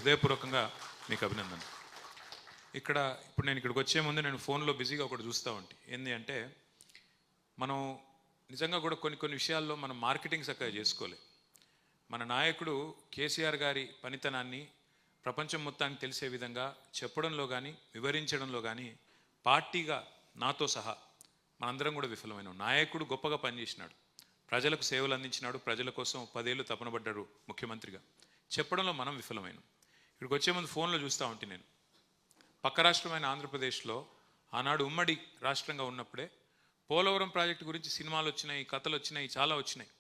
హృదయపూర్వకంగా మీకు అభినందన. ఇప్పుడు నేను ఇక్కడికి వచ్చే ముందు నేను ఫోన్లో బిజీగా ఒకటి చూస్తూ ఉంటా. ఏంటి అంటే మనం నిజంగా కూడా కొన్ని విషయాల్లో మనం మార్కెటింగ్ చక్కగా చేసుకోలేదు. మన నాయకుడు కేసీఆర్ గారి పనితనాన్ని ప్రపంచం మొత్తానికి తెలిసే విధంగా చెప్పడంలో కానీ వివరించడంలో కానీ పార్టీగా నాతో సహా మనందరం కూడా విఫలమైన. నాయకుడు గొప్పగా పనిచేసినాడు, ప్రజలకు సేవలు అందించినాడు, ప్రజల కోసం 10 ఏళ్ళు తపనబడ్డాడు ముఖ్యమంత్రిగా. చెప్పడంలో మనం విఫలమైన. ఇక్కడికి వచ్చే ముందు ఫోన్లో చూస్తూ ఉంటే నేను పక్క రాష్ట్రమైన ఆంధ్రప్రదేశ్లో ఆనాడు ఉమ్మడి రాష్ట్రంగా ఉన్నప్పుడే పోలవరం ప్రాజెక్టు గురించి సినిమాలు వచ్చినాయి, కథలు వచ్చినాయి, చాలా వచ్చినాయి.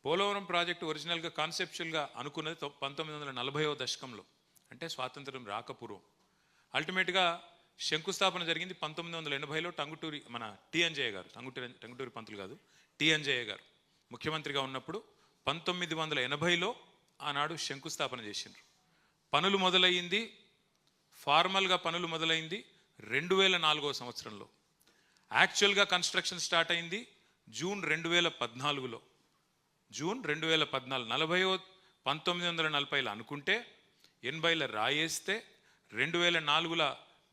పోలవరం ప్రాజెక్టు ఒరిజినల్గా కాన్సెప్చువల్గా అనుకున్నది 1940వ దశకంలో, అంటే స్వాతంత్రం రాకపూర్వం. అల్టిమేట్గా శంకుస్థాపన జరిగింది 1980లో. టంగుటూరి మన టీఎన్జేయ గారు, టంగుటూరి పంతులు కాదు, టీఎన్జేయ గారు ముఖ్యమంత్రిగా ఉన్నప్పుడు 1980లో ఆనాడు శంకుస్థాపన చేసిండ్రు. పనులు మొదలయ్యింది, ఫార్మల్గా పనులు మొదలైంది 2004వ సంవత్సరంలో. యాక్చువల్గా కన్స్ట్రక్షన్ స్టార్ట్ అయింది జూన్ 2014లో. జూన్ 2014 1940లో అనుకుంటే 80లో రాయేస్తే 2004లో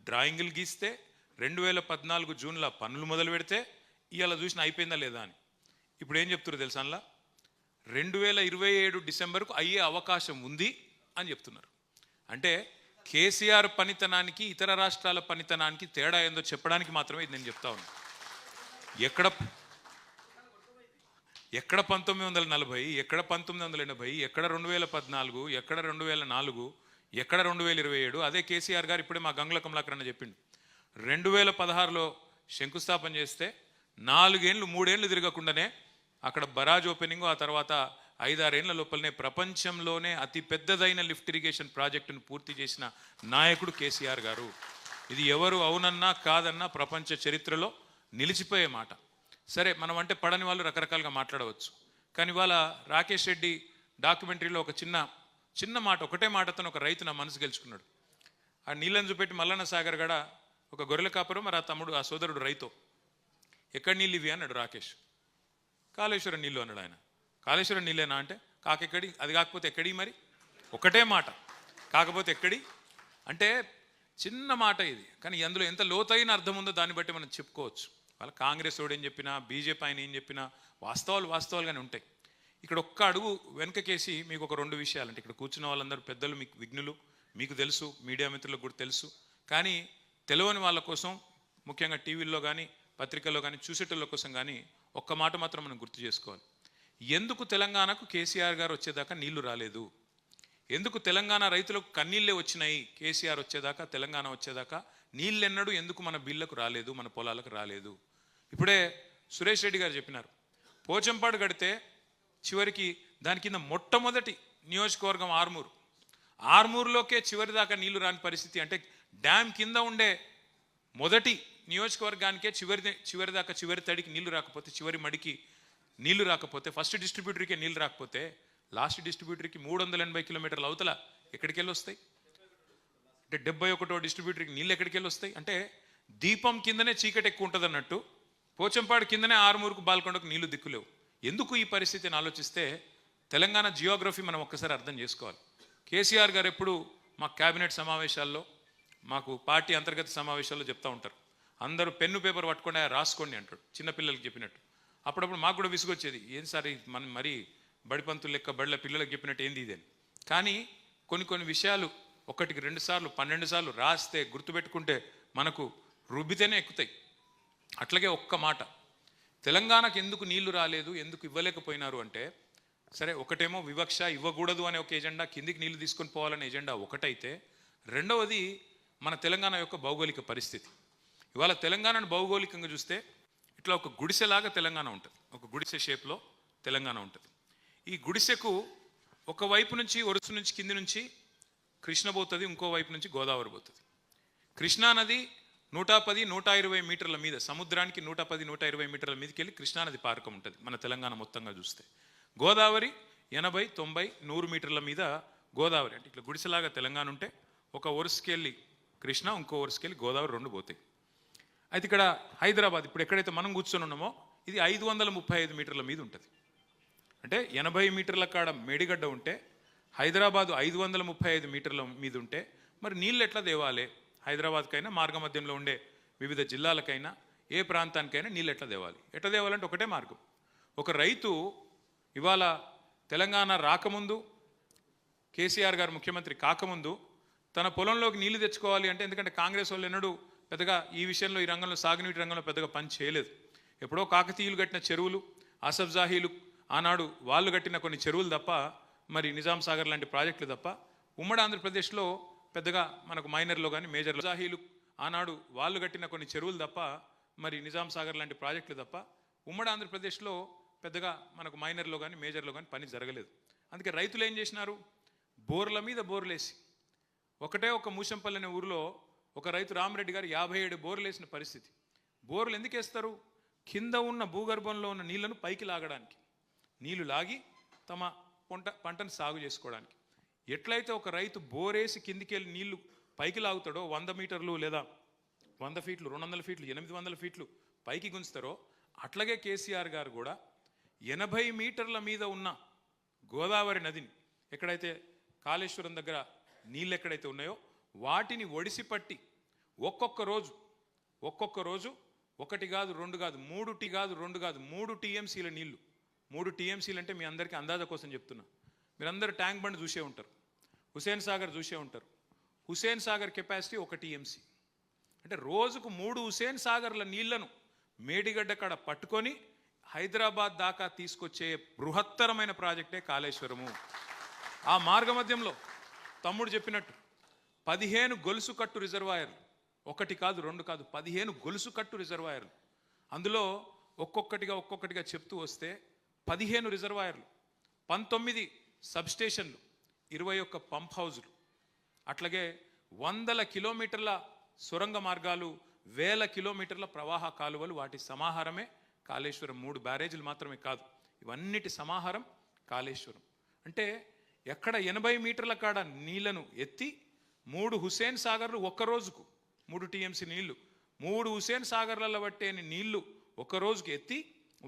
డ్రాయింగులు గీస్తే 2014 జూన్లో పనులు మొదలు పెడితే ఇవాళ చూసిన అయిపోయిందా లేదా అని. ఇప్పుడు ఏం చెప్తున్నారు తెలుసా? అందులో 2027 డిసెంబర్కు అయ్యే అవకాశం ఉంది అని చెప్తున్నారు. అంటే కేసీఆర్ పనితనానికి ఇతర రాష్ట్రాల పనితనానికి తేడా ఏందో చెప్పడానికి మాత్రమే ఇది నేను చెప్తా ఉన్నాను. ఎక్కడ 1940, ఎక్కడ 1980, ఎక్కడ 2014, ఎక్కడ 2004, ఎక్కడ 2027? అదే కేసీఆర్ గారు ఇప్పుడే మా గంగుల కమలాకర్ అన్న చెప్పిండు. 2016లో శంకుస్థాపన చేస్తే 3 ఏళ్ళు తిరగకుండానే అక్కడ బరాజ్ ఓపెనింగ్, ఆ తర్వాత 5-6 ఏళ్ల లోపలనే ప్రపంచంలోనే అతి పెద్దదైన లిఫ్ట్ ఇరిగేషన్ ప్రాజెక్టును పూర్తి చేసిన నాయకుడు కేసీఆర్ గారు. ఇది ఎవరు అవునన్నా కాదన్నా ప్రపంచ చరిత్రలో నిలిచిపోయే మాట. సరే, మనం అంటే పడని వాళ్ళు రకరకాలుగా మాట్లాడవచ్చు, కానీ ఇవాళ రాకేష్ రెడ్డి డాక్యుమెంటరీలో ఒక చిన్న మాట, ఒకటే మాటతో ఒక రైతు నా మనసు గెలుచుకున్నాడు. ఆ నీళ్ళని చూపెట్టి మల్లన్న సాగర్ గడ ఒక గొర్రెల కాపురం, మరి ఆ సోదరుడు రైతు. ఎక్కడ నీళ్ళు ఇవి అన్నాడు రాకేష్. కాళేశ్వరం నీళ్ళు అన్నాడు ఆయన. కాళేశ్వరం నీళ్ళేనా అంటే కాకెక్కడి, అది కాకపోతే ఎక్కడి, మరి ఒకటే మాట, కాకపోతే ఎక్కడి అంటే చిన్న మాట ఇది, కానీ అందులో ఎంత లోతైన అర్థం ఉందో దాన్ని బట్టి మనం చెప్పుకోవచ్చు. వాళ్ళ కాంగ్రెస్ వాడు ఏం చెప్పినా, బీజేపీ ఆయన ఏం చెప్పినా వాస్తవాలుగానే ఉంటాయి. ఇక్కడ ఒక్క అడుగు వెనకకేసి మీకు ఒక 2 విషయాలు, అంటే ఇక్కడ కూర్చున్న వాళ్ళందరూ పెద్దలు, మీకు విఘ్నులు, మీకు తెలుసు, మీడియా మిత్రులకు కూడా తెలుసు, కానీ తెలియని వాళ్ళ కోసం, ముఖ్యంగా టీవీల్లో కానీ పత్రికల్లో కానీ చూసేటోళ్ళ కోసం కానీ ఒక్క మాట మాత్రం మనం గుర్తు చేసుకోవాలి. ఎందుకు తెలంగాణకు కేసీఆర్ గారు వచ్చేదాకా నీళ్లు రాలేదు? ఎందుకు తెలంగాణ రైతులకు కన్నీళ్ళే వచ్చినాయి కేసీఆర్ వచ్చేదాకా, తెలంగాణ వచ్చేదాకా? నీళ్ళెన్నడూ ఎందుకు మన బిల్లకు రాలేదు, మన పొలాలకు రాలేదు? ఇప్పుడే సురేష్ రెడ్డి గారు చెప్పినారు, పోచంపాడు కడితే చివరికి దాని కింద మొట్టమొదటి నియోజకవర్గం ఆర్మూరులోకే చివరి దాకా నీళ్లు రాని పరిస్థితి. అంటే డ్యామ్ కింద ఉండే మొదటి నియోజకవర్గానికే చివరి దాకా, చివరి తడికి నీళ్లు రాకపోతే, చివరి మడికి నీళ్లు రాకపోతే, ఫస్ట్ డిస్ట్రిబ్యూటర్కే నీళ్లు రాకపోతే లాస్ట్ డిస్ట్రిబ్యూటర్కి 380 కిలోమీటర్ల అవతల ఎక్కడికి వెళ్ళి వస్తాయి? అంటే 71వ డిస్ట్రిబ్యూటర్కి నీళ్ళు ఎక్కడికి వెళ్ళి వస్తాయి? అంటే దీపం కిందనే చీకటి ఎక్కువ ఉంటుంది అన్నట్టు పోచంపాడు కిందనే ఆరుమూరుకు బాల్కొండకు నీళ్లు దిక్కులేవు. ఎందుకు ఈ పరిస్థితిని ఆలోచిస్తే తెలంగాణ జియోగ్రఫీ మనం ఒక్కసారి అర్థం చేసుకోవాలి. కేసీఆర్ గారు ఎప్పుడు మా క్యాబినెట్ సమావేశాల్లో, మాకు పార్టీ అంతర్గత సమావేశాల్లో చెప్తూ ఉంటారు, అందరూ పెన్ను పేపర్ పట్టుకుండా రాసుకోండి అంటాడు, చిన్నపిల్లలకి చెప్పినట్టు. అప్పుడప్పుడు మాకు కూడా విసుగొచ్చేది, ఏం సార్ మనం మరీ బడిపంతులు లెక్క బడిల పిల్లలకు చెప్పినట్టు ఏంది ఇది అని. కానీ కొన్ని విషయాలు 1కి 2 సార్లు 12 సార్లు రాస్తే, గుర్తుపెట్టుకుంటే మనకు రుబ్బితేనే ఎక్కుతాయి. అట్లాగే ఒక్క మాట, తెలంగాణకు ఎందుకు నీళ్లు రాలేదు, ఎందుకు ఇవ్వలేకపోయినారు అంటే, సరే ఒకటేమో వివక్ష, ఇవ్వకూడదు అనే ఒక ఎజెండా, కిందికి నీళ్లు తీసుకొని పోవాలనే ఎజెండా ఒకటైతే, రెండవది మన తెలంగాణ యొక్క భౌగోళిక పరిస్థితి. ఇవాళ తెలంగాణను భౌగోళికంగా చూస్తే ఇట్లా ఒక గుడిసెలాగా తెలంగాణ ఉంటుంది, ఒక గుడిసె షేప్లో తెలంగాణ ఉంటుంది. ఈ గుడిసెకు ఒకవైపు నుంచి, ఒరుసు నుంచి, కింది నుంచి కృష్ణ పోతుంది, ఇంకో వైపు నుంచి గోదావరి పోతుంది. కృష్ణానది 110-120 మీటర్ల మీద, సముద్రానికి 110-120 మీటర్ల మీదకి వెళ్ళి కృష్ణానది పారకం ఉంటుంది మన తెలంగాణ మొత్తంగా చూస్తే. గోదావరి 80-90-100 మీటర్ల మీద గోదావరి. అంటే ఇట్లా గుడిసెలాగా తెలంగాణ ఉంటే ఒక ఒరుసుకెళ్ళి కృష్ణ, ఇంకో ఒరుసుకెళ్ళి గోదావరి 2 పోతాయి. అయితే ఇక్కడ హైదరాబాద్, ఇప్పుడు ఎక్కడైతే మనం కూర్చొని ఉన్నామో, ఇది 535 మీటర్ల మీద ఉంటుంది. అంటే 80 మీటర్ల కాడ మేడిగడ్డ ఉంటే హైదరాబాదు 535 మీటర్ల మీద ఉంటే మరి నీళ్ళు ఎట్లా దేవాలి? హైదరాబాద్కైనా మార్గమధ్యంలో ఉండే వివిధ జిల్లాలకైనా ఏ ప్రాంతానికైనా నీళ్ళు ఎట్లా దేవాలి? ఎట్లా దేవాలంటే ఒకటే మార్గం. ఒక రైతు ఇవాళ తెలంగాణ రాకముందు, కేసీఆర్ గారు ముఖ్యమంత్రి కాకముందు తన పొలంలోకి నీళ్లు తెచ్చుకోవాలి అంటే, ఎందుకంటే కాంగ్రెస్ వాళ్ళు ఎన్నడూ పెద్దగా ఈ విషయంలో, ఈ రంగంలో, సాగునీటి రంగంలో పెద్దగా పని చేయలేదు. ఎప్పుడో కాకతీయులు కట్టిన చెరువులు, అసఫ్ జాహీలు ఆనాడు వాళ్ళు కట్టిన కొన్ని చెరువులు తప్ప, మరి నిజాం సాగర్ లాంటి ప్రాజెక్టులు తప్ప ఉమ్మడి ఆంధ్రప్రదేశ్లో పెద్దగా మనకు మైనర్లో కానీ మేజర్లో, జాహీలు ఆనాడు వాళ్ళు కట్టిన కొన్ని చెరువులు తప్ప, మరి నిజాం సాగర్ లాంటి ప్రాజెక్టులు తప్ప ఉమ్మడి ఆంధ్రప్రదేశ్లో పెద్దగా మనకు మైనర్లో కానీ మేజర్లో కానీ పని జరగలేదు. అందుకే రైతులు ఏం చేసినారు? బోర్ల మీద బోర్లేసి, ఒకటే ఒక మూషంపల్లి అనే ఊరిలో ఒక రైతు రామరెడ్డి గారు 57 బోర్లు వేసిన పరిస్థితి. బోర్లు ఎందుకు వేస్తారు? కింద ఉన్న భూగర్భంలో ఉన్న నీళ్లను పైకి లాగడానికి, నీళ్లు లాగి తమ పంటను సాగు చేసుకోవడానికి. ఎట్లయితే ఒక రైతు బోరేసి కిందికి వెళ్ళి నీళ్లు పైకి లాగుతాడో, 100 మీటర్లు లేదా 100 ఫీట్లు, 200 ఫీట్లు, 800 ఫీట్లు పైకి గుంచుతారో, అట్లాగే కేసీఆర్ గారు కూడా 80 మీటర్ల మీద ఉన్న గోదావరి నదిని, ఎక్కడైతే కాళేశ్వరం దగ్గర నీళ్ళు ఎక్కడైతే ఉన్నాయో వాటిని ఒడిసి పట్టి ఒక్కొక్క రోజు 1 కాదు 2 కాదు 3 టీఎంసీల నీళ్లు. 3 టీఎంసీలు అంటే మీ అందరికీ అందాజ కోసం చెప్తున్నా. మీరందరూ ట్యాంక్ బండ్ చూసే ఉంటారు, హుసేన్ సాగర్ చూసే ఉంటారు. Hussain Sagar capacity 1 TMC. అంటే రోజుకు 3 హుసేన్ సాగర్ల నీళ్లను మేడిగడ్డ కాడ పట్టుకొని హైదరాబాద్ దాకా తీసుకొచ్చే బృహత్తరమైన ప్రాజెక్టే కాళేశ్వరము. ఆ మార్గమధ్యంలో తమ్ముడు చెప్పినట్టు 15 గొలుసు కట్టు రిజర్వాయర్లు, 1 కాదు 2 కాదు 15 గొలుసు కట్టు రిజర్వాయర్లు. అందులో ఒక్కొక్కటిగా చెప్తూ వస్తే 15 రిజర్వాయర్లు, 19 సబ్స్టేషన్లు, 21 పంప్ హౌజులు, అట్లాగే 100 కిలోమీటర్ల సొరంగ మార్గాలు, 1000 కిలోమీటర్ల ప్రవాహ కాలువలు, వాటి సమాహారమే కాళేశ్వరం. 3 బ్యారేజీలు మాత్రమే కాదు, ఇవన్నిటి సమాహారం కాళేశ్వరం. అంటే ఎక్కడ 80 మీటర్ల కాడ నీళ్లను ఎత్తి 3 హుసేన్ సాగర్లు ఒక్క రోజుకు 3 టీఎంసీ నీళ్లు, 3 హుసేన్ సాగర్లలో పట్టే నీళ్లు ఒక రోజుకి ఎత్తి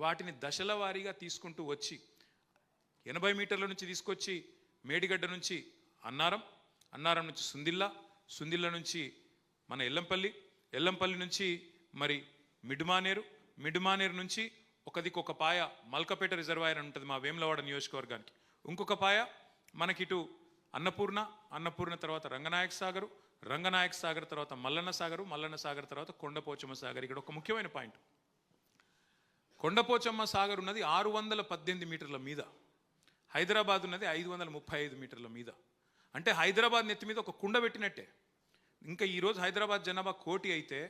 వాటిని దశల వారీగా తీసుకుంటూ వచ్చి 80 మీటర్ల నుంచి తీసుకొచ్చి మేడిగడ్డ నుంచి అన్నారం నుంచి సుందిల్ల నుంచి మన ఎల్లంపల్లి నుంచి మరి మిడ్మానేరు నుంచి ఒక పాయ మల్కపేట రిజర్వాయర్ అని ఉంటుంది మా వేములవాడ నియోజకవర్గానికి, ఇంకొక పాయ మనకిటు అన్నపూర్ణ తర్వాత రంగనాయక సాగర్ తర్వాత మల్లన్న సాగర్ తర్వాత కొండపోచమ్మ సాగర్. ఇక్కడ ఒక ముఖ్యమైన పాయింట్, కొండపోచమ్మ సాగర్ ఉన్నది 618 మీటర్ల మీద, హైదరాబాద్ ఉన్నది 535 మీటర్ల మీద. అంటే హైదరాబాద్ నెత్తి మీద ఒక కుండ పెట్టినట్టే. ఇంకా ఈరోజు హైదరాబాద్ జనాభా 1 కోటి అయితే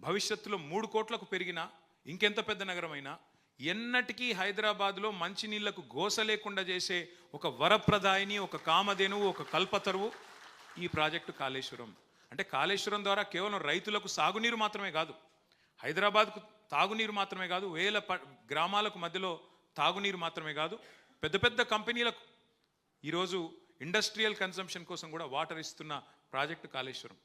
భవిష్యత్తులో 3 కోట్లకు పెరిగినా, ఇంకెంత పెద్ద నగరమైనా, ఎన్నటికీ హైదరాబాద్లో మంచినీళ్లకు గోస లేకుండా చేసే ఒక వరప్రదాయిని, ఒక కామధేనువు, ఒక కల్పతరువు ఈ ప్రాజెక్టు కాళేశ్వరం. అంటే కాళేశ్వరం ద్వారా కేవలం రైతులకు సాగునీరు మాత్రమే కాదు, హైదరాబాద్కు తాగునీరు మాత్రమే కాదు, వేల గ్రామాలకు మధ్యలో తాగునీరు మాత్రమే కాదు, పెద్ద పెద్ద కంపెనీలకు ఈరోజు ఇండస్ట్రియల్ కన్సంప్షన్ కోసం కూడా వాటర్ ఇస్తున్న ప్రాజెక్టు కాళేశ్వరం.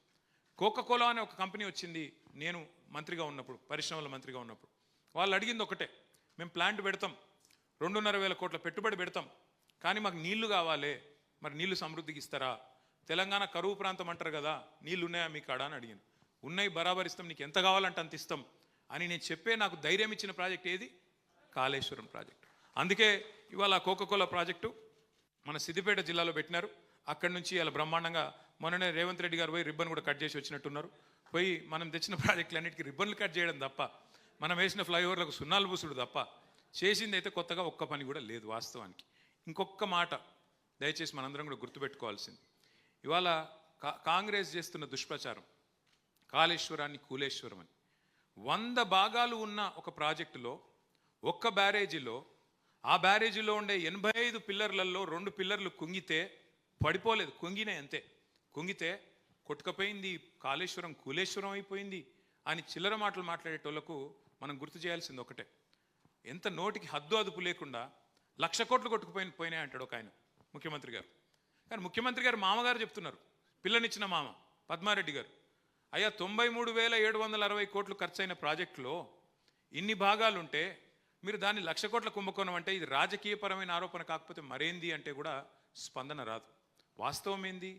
కోకాకోలా అనే ఒక కంపెనీ వచ్చింది నేను మంత్రిగా ఉన్నప్పుడు, పరిశ్రమల మంత్రిగా ఉన్నప్పుడు. వాళ్ళు అడిగింది ఒకటే, మేము ప్లాంట్ పెడతాం, 2,500 కోట్ల పెట్టుబడి పెడతాం, కానీ మాకు నీళ్లు కావాలి, మరి నీళ్లు సమృద్ధికి ఇస్తారా? తెలంగాణ కరువు ప్రాంతం అంటారు కదా, నీళ్ళు ఉన్నాయా మీ కాడ అని అడిగాను. ఉన్నాయి, బరాబర్ ఇస్తాం, నీకు ఎంత కావాలంటే అంత ఇస్తాం అని నేను చెప్పే నాకు ధైర్యం ఇచ్చిన ప్రాజెక్ట్ ఏది? కాళేశ్వరం ప్రాజెక్టు. అందుకే ఇవాళ కోకాకోలా ప్రాజెక్టు మన సిద్దిపేట జిల్లాలో పెట్టినారు. అక్కడి నుంచి ఇలా బ్రహ్మాండంగా మొన్ననే రేవంత్ రెడ్డి గారు పోయి రిబ్బన్ కూడా కట్ చేసి వచ్చినట్టున్నారు. పోయి మనం తెచ్చిన ప్రాజెక్టులన్నిటికీ రిబ్బన్లు కట్ చేయడం తప్ప, మనం వేసిన ఫ్లైఓవర్లకు సున్నాలు పూసుడు తప్ప చేసింది అయితే కొత్తగా ఒక్క పని కూడా లేదు వాస్తవానికి. ఇంకొక మాట దయచేసి మనందరం కూడా గుర్తుపెట్టుకోవాల్సింది, ఇవాళ కాంగ్రెస్ చేస్తున్న దుష్ప్రచారం కాళేశ్వరాన్ని కూలేశ్వరం అని. 100 భాగాలు ఉన్న ఒక ప్రాజెక్టులో, ఒక్క బ్యారేజీలో, ఆ బ్యారేజీలో ఉండే 85 పిల్లర్లలో 2 పిల్లర్లు కుంగితే పడిపోలేదు, కుంగినే అంతే. కుంగితే కొట్టుకపోయింది, కాళేశ్వరం కూలేశ్వరం అయిపోయింది అని చిల్లర మాటలు మాట్లాడేటోళ్లకు మనం గుర్తు చేయాల్సింది ఒకటే, ఎంత నోటికి హద్దు అదుపు లేకుండా 1,00,000 కోట్లు పోయినాయి అంటాడు ఒక ఆయన ముఖ్యమంత్రి గారు. కానీ ముఖ్యమంత్రి గారు మామగారు చెప్తున్నారు, పిల్లనిచ్చిన మామ పద్మారెడ్డి గారు, అయ్యా 93,760 కోట్లు ఖర్చయిన ప్రాజెక్టులో ఇన్ని భాగాలుంటే మీరు దాన్ని 1,00,000 కోట్ల కుంభకోణం అంటే ఇది రాజకీయపరమైన ఆరోపణ కాకపోతే మరేంది అంటే కూడా స్పందన రాదు. వాస్తవం ఏంది?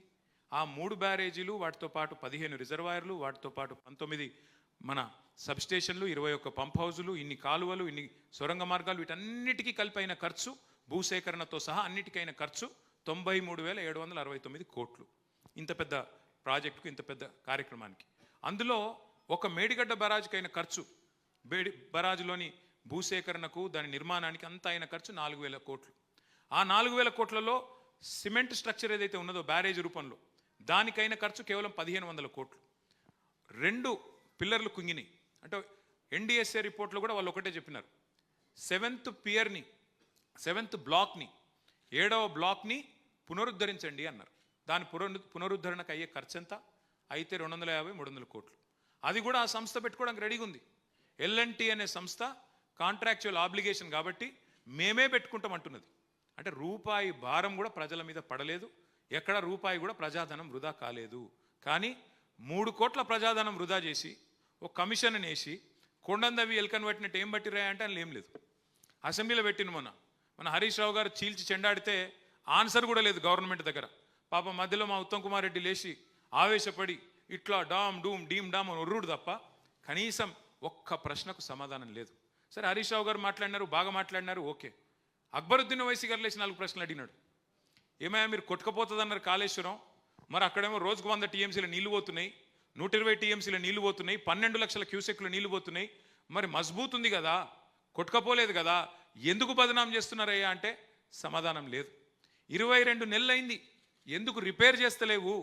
ఆ 3 బ్యారేజీలు, వాటితో పాటు 15 రిజర్వాయర్లు, వాటితో పాటు 19 మన సబ్స్టేషన్లు, 21 పంప్ హౌజులు, ఇన్ని కాలువలు, ఇన్ని సొరంగ మార్గాలు, వీటన్నిటికీ కలిపి అయిన ఖర్చు, భూసేకరణతో సహా అన్నిటికైన ఖర్చు 93,769 కోట్లు. ఇంత పెద్ద ప్రాజెక్టుకు, ఇంత పెద్ద కార్యక్రమానికి. అందులో ఒక మేడిగడ్డ బరాజుకైన ఖర్చు, బరాజులోని భూసేకరణకు, దాని నిర్మాణానికి అంతా అయిన ఖర్చు 4,000 కోట్లు. ఆ 4,000 కోట్లలో సిమెంట్ స్ట్రక్చర్ ఏదైతే ఉన్నదో బ్యారేజ్ రూపంలో, దానికైన ఖర్చు కేవలం 1,500 కోట్లు. 2 పిల్లర్లు కుంగినాయి. అంటే ఎన్డిఎస్ఏ రిపోర్ట్లో కూడా వాళ్ళు ఒకటే చెప్పినారు, 7th పియర్ని, 7th బ్లాక్ని, 7వ బ్లాక్ని పునరుద్ధరించండి అన్నారు. దాని పునరుద్ధరణకు అయ్యే ఖర్చు ఎంత? అయితే 250-300 కోట్లు. అది కూడా ఆ సంస్థ పెట్టుకోవడానికి రెడీగా ఉంది. ఎల్ఎన్టీ అనే సంస్థ కాంట్రాక్చువల్ ఆబ్లిగేషన్ కాబట్టి మేమే పెట్టుకుంటాం అంటున్నది. అంటే రూపాయి భారం కూడా ప్రజల మీద పడలేదు, ఎక్కడ రూపాయి కూడా ప్రజాధనం వృధా కాలేదు. కానీ 3 కోట్ల ప్రజాధనం వృధా చేసి ఒక కమిషన్ వేసి కొండందవి ఎల్కన్ పట్టినట్టు ఏం పట్టిరాయి అంటే అని ఏం లేదు. అసెంబ్లీలో పెట్టిన మన హరీష్ రావు గారు చీల్చి చెండాడితే ఆన్సర్ కూడా లేదు గవర్నమెంట్ దగ్గర. పాప మధ్యలో మా ఉత్తమ్ కుమార్ రెడ్డి లేచి ఆవేశపడి ఇట్లా డామ్ డూమ్ డీమ్ డామ్ అని ఒర్రుడు తప్ప కనీసం ఒక్క ప్రశ్నకు సమాధానం లేదు. సరే, హరీష్ రావు గారు మాట్లాడినారు, బాగా మాట్లాడినారు, ఓకే. అక్బరుద్దీన్ ఓవైసీ గారు లేచి 4 ప్రశ్నలు అడిగినాడు. ఏమయ్యా మీరు కొట్టుకపోతుందన్నారు కాళేశ్వరం, మరి అక్కడేమో రోజుకు 100 టీఎంసీల నీళ్లు పోతున్నాయి, 120 టీఎంసీల నీళ్లు పోతున్నాయి, 12 లక్షల క్యూసెక్లు నీళ్లు పోతున్నాయి, మరి మజ్బూత్ ఉంది కదా, కొట్టుకపోలేదు కదా, ఎందుకు బదనాం చేస్తున్నారయ్యా అంటే సమాధానం లేదు. 22 నెలలైంది, ఎందుకు రిపేర్ చేస్తలేవు?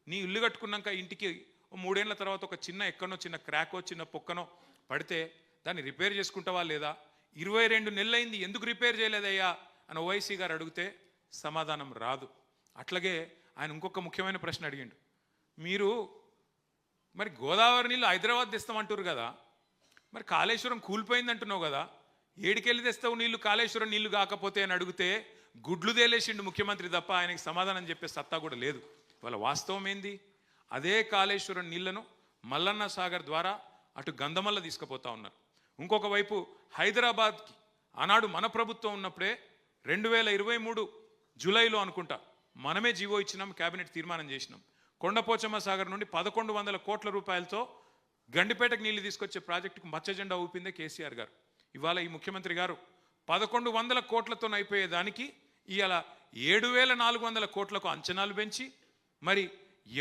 నీ ఇల్లు కట్టుకున్నాక ఇంటికి 3 ఏళ్ల తర్వాత ఒక చిన్న ఎక్కనో చిన్న క్రాకో చిన్న పొక్కనో పడితే దాన్ని రిపేర్ చేసుకుంటావా లేదా? 22 నెలలైంది, ఎందుకు రిపేర్ చేయలేదయ్యా అని ఓవైసీ గారు అడిగితే సమాధానం రాదు. అట్లాగే ఆయన ఇంకొక ముఖ్యమైన ప్రశ్న అడిగిండు. మీరు మరి గోదావరి నీళ్ళు హైదరాబాద్ తెస్తామంటారు కదా, మరి కాళేశ్వరం కూలిపోయింది అంటున్నావు కదా, ఏడికెళ్ళి తెస్తావు నీళ్లు కాళేశ్వరం నీళ్లు కాకపోతే అని అడిగితే గుడ్లు తేలేసిండు ముఖ్యమంత్రి తప్ప ఆయనకి సమాధానం చెప్పే సత్తా కూడా లేదు. వాళ్ళ వాస్తవం ఏంది? అదే కాళేశ్వరం నీళ్లను మల్లన్న సాగర్ ద్వారా అటు గంధమల్ల తీసుకుపోతా ఉన్నారు. ఇంకొక వైపు హైదరాబాద్కి ఆనాడు మన ప్రభుత్వం ఉన్నప్పుడే 2023 జూలైలో అనుకుంటా మనమే జీవో ఇచ్చినాం, కేబినెట్ తీర్మానం చేసినాం. కొండపోచమ్మ సాగర్ నుండి 1100 కోట్ల రూపాయలతో గండిపేటకు నీళ్లు తీసుకొచ్చే ప్రాజెక్టుకు మచ్చజెండా ఊపిందే కేసీఆర్ గారు. ఇవాళ ఈ ముఖ్యమంత్రి గారు 1100 కోట్లతో అయిపోయేదానికి ఇవాళ 7,400 కోట్లకు అంచనాలు పెంచి, మరి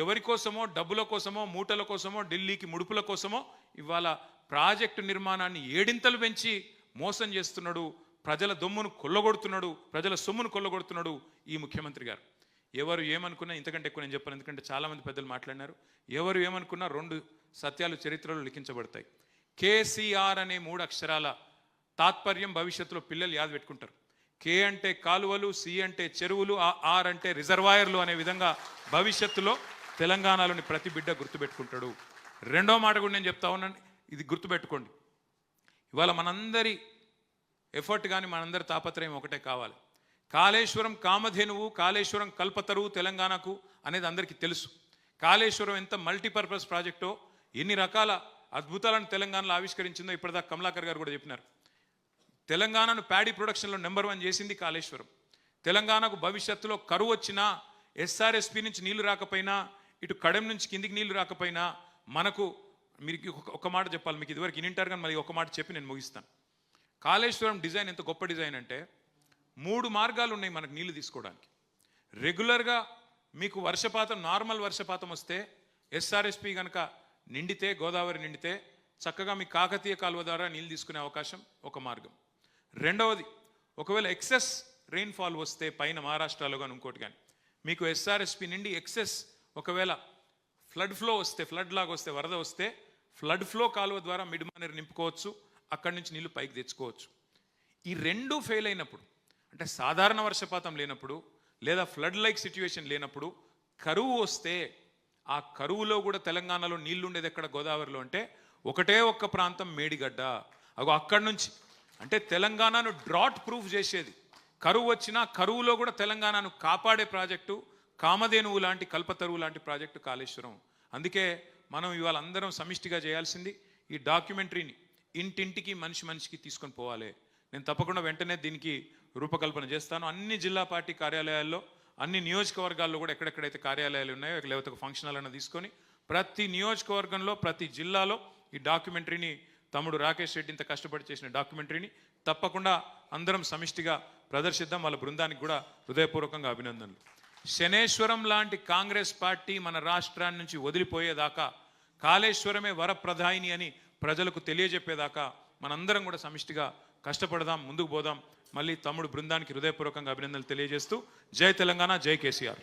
ఎవరి కోసమో, డబ్బుల కోసమో, మూటల కోసమో, ఢిల్లీకి ముడుపుల కోసమో ఇవాళ ప్రాజెక్టు నిర్మాణాన్ని 7 పెంచి మోసం చేస్తున్నాడు, ప్రజల దొమ్మును కొల్లగొడుతున్నాడు, ప్రజల సొమ్మును కొల్లగొడుతున్నాడు ఈ ముఖ్యమంత్రి గారు. ఎవరు ఏమనుకున్నా, ఇంతకంటే ఎక్కువ నేను చెప్పను, ఎందుకంటే చాలామంది పెద్దలు మాట్లాడినారు. ఎవరు ఏమనుకున్నా 2 సత్యాలు చరిత్రలో లిఖించబడతాయి. కేసీఆర్ అనే 3 అక్షరాల తాత్పర్యం భవిష్యత్తులో పిల్లలు యాద పెట్టుకుంటారు. కే అంటే కాలువలు, సి అంటే చెరువులు, ఆర్ అంటే రిజర్వాయర్లు అనే విధంగా భవిష్యత్తులో తెలంగాణలోని ప్రతి బిడ్డ గుర్తుపెట్టుకుంటాడు. రెండో మాట కూడా నేను చెప్తా ఉన్నాను, ఇది గుర్తుపెట్టుకోండి. ఇవాళ మనందరి ఎఫర్ట్ కానీ మనందరి తాపత్రయం ఒకటే కావాలి. కాళేశ్వరం కామధేనువు, కాళేశ్వరం కల్పతరువు తెలంగాణకు అనేది అందరికీ తెలుసు. కాళేశ్వరం ఎంత మల్టీపర్పస్ ప్రాజెక్టో, ఎన్ని రకాల అద్భుతాలను తెలంగాణలో ఆవిష్కరించిందో ఇప్పటిదాకా కమలాకర్ గారు కూడా చెప్పినారు. తెలంగాణను ప్యాడీ ప్రొడక్షన్లో నెంబర్ 1 చేసింది కాళేశ్వరం. తెలంగాణకు భవిష్యత్తులో కరువు వచ్చినా, ఎస్ఆర్ఎస్పి నుంచి నీళ్లు రాకపోయినా, ఇటు కడెం నుంచి కిందికి నీళ్లు రాకపోయినా మనకు, మీరు ఒక మాట చెప్పాలి, మీకు ఇదివరకు ఇనింటారు కానీ మళ్ళీ ఒక మాట చెప్పి నేను ముగిస్తాను. కాళేశ్వరం డిజైన్ ఎంత గొప్ప డిజైన్ అంటే 3 మార్గాలు ఉన్నాయి మనకు నీళ్లు తీసుకోవడానికి. రెగ్యులర్గా మీకు వర్షపాతం, నార్మల్ వర్షపాతం వస్తే ఎస్ఆర్ఎస్పి కనుక నిండితే, గోదావరి నిండితే చక్కగా మీ కాకతీయ కాలువ ద్వారా నీళ్ళు తీసుకునే అవకాశం ఒక మార్గం. రెండవది, ఒకవేళ ఎక్సెస్ రెయిన్ఫాల్ వస్తే పైన మహారాష్ట్రలో కానీ ఇంకోటి కానీ మీకు ఎస్ఆర్ఎస్పి నిండి ఎక్సెస్ ఒకవేళ ఫ్లడ్ ఫ్లో వస్తే, ఫ్లడ్ లాగా వస్తే, వరద వస్తే ఫ్లడ్ ఫ్లో కాలువ ద్వారా మిడ్మానేరు నింపుకోవచ్చు, అక్కడి నుంచి నీళ్లు పైకి తెచ్చుకోవచ్చు. ఈ 2 ఫెయిల్ అయినప్పుడు, అంటే సాధారణ వర్షపాతం లేనప్పుడు లేదా ఫ్లడ్ లైక్ సిచ్యువేషన్ లేనప్పుడు కరువు వస్తే, ఆ కరువులో కూడా తెలంగాణలో నీళ్లు ఉండేది ఎక్కడ? గోదావరిలో. అంటే ఒకటే ఒక్క ప్రాంతం మేడిగడ్డ. అక్కడి నుంచి అంటే తెలంగాణను డ్రాట్ ప్రూఫ్ చేసేది, కరువు వచ్చినా కరువులో కూడా తెలంగాణను కాపాడే ప్రాజెక్టు కామధేనువు లాంటి, కల్పతరువు లాంటి ప్రాజెక్టు కాళేశ్వరం. అందుకే మనం ఇవాళ అందరం సమిష్టిగా చేయాల్సింది ఈ డాక్యుమెంటరీని ఇంటింటికి, మనిషికి తీసుకొని పోవాలి. నేను తప్పకుండా వెంటనే దీనికి రూపకల్పన చేస్తాను. అన్ని జిల్లా పార్టీ కార్యాలయాల్లో అన్ని నియోజకవర్గాల్లో కూడా ఎక్కడెక్కడైతే కార్యాలయాలు ఉన్నాయో లేకపోతే ఒక ఫంక్షన్ హాల్ అన్న తీసుకొని ప్రతి నియోజకవర్గంలో ప్రతి జిల్లాలో ఈ డాక్యుమెంటరీని తమ్ముడు రాకేష్ రెడ్డి ఇంత కష్టపడి చేసిన డాక్యుమెంటరీని తప్పకుండా అందరం సమిష్టిగా ప్రదర్శిద్దాం. వాళ్ళ బృందానికి కూడా హృదయపూర్వకంగా అభినందనలు. శనేశ్వరం లాంటి కాంగ్రెస్ పార్టీ మన రాష్ట్రాన్ని నుంచి వదిలిపోయేదాకా, కాళేశ్వరమే వరప్రధాయిని అని ప్రజలకు తెలియజెప్పేదాకా మనందరం కూడా సమిష్టిగా కష్టపడదాం, ముందుకు పోదాం. మళ్ళీ తమ్ముడు బృందానికి హృదయపూర్వకంగా అభినందనలు తెలియజేస్తూ జై తెలంగాణ, జై కేసీఆర్.